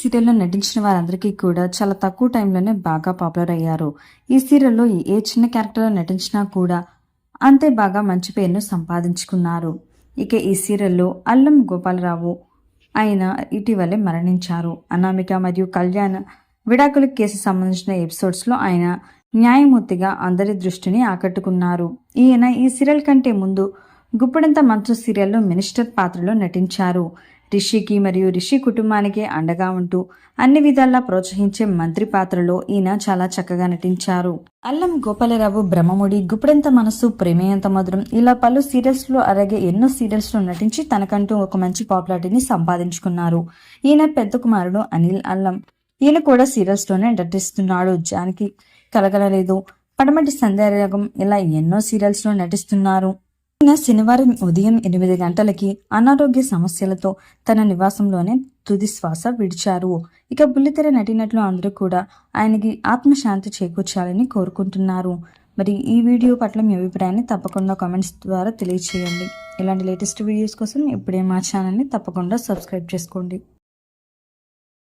సీరియల్లో నటించిన వారందరికీ కూడా చాలా తక్కువ టైంలోనే బాగా పాపులర్ అయ్యారు. ఈ సీరియల్లో ఏ చిన్న క్యారెక్టర్లో నటించినా కూడా అంతే బాగా మంచి పేరును సంపాదించుకున్నారు. ఇక ఈ సీరియల్లో అల్లం గోపాలరావు ఆయన ఇటీవలే మరణించారు. అనామిక మరియు కళ్యాణ్ విడాకుల కేసు సంబంధించిన ఎపిసోడ్స్లో ఆయన న్యాయమూర్తిగా అందరి దృష్టిని ఆకట్టుకున్నారు. ఈయన ఈ సీరియల్ కంటే ముందు గుప్పెడంత మంచు సీరియల్లో మినిస్టర్ పాత్రలో నటించారు. రిషికి మరియు రిషి కుటుంబానికి అండగా ఉంటూ అన్ని విధాలా ప్రోత్సహించే మంత్రి పాత్రలో ఈయన చాలా చక్కగా నటించారు. అల్లం గోపాలరావు బ్రహ్మముడి, గుప్పెడంత మనసు, ప్రేమేయంత మధురం ఇలా పలు సీరియల్స్లో అలాగే ఎన్నో సీరియల్స్లో నటించి తనకంటూ ఒక మంచి పాపులారిటీని సంపాదించుకున్నారు. ఈయన పెద్ద కుమారుడు అనిల్ అల్లం. ఈయన కూడా సీరియల్స్లోనే నటిస్తున్నాడు. జానకి కలగలలేదు, పడమటి సంధ్యారాగం ఇలా ఎన్నో సీరియల్స్లో నటిస్తున్నారు. ఈయన శనివారం ఉదయం 8 గంటలకి అనారోగ్య సమస్యలతో తన నివాసంలోనే తుది శ్వాస విడిచారు. ఇక బుల్లితెర నటినట్లు అందరూ కూడా ఆయనకి ఆత్మశాంతి చేకూర్చాలని కోరుకుంటున్నారు. మరి ఈ వీడియో పట్ల మీ అభిప్రాయాన్ని తప్పకుండా కామెంట్స్ ద్వారా తెలియచేయండి. ఇలాంటి లేటెస్ట్ వీడియోస్ కోసం ఇప్పుడే మా ఛానల్ని తప్పకుండా సబ్స్క్రైబ్ చేసుకోండి.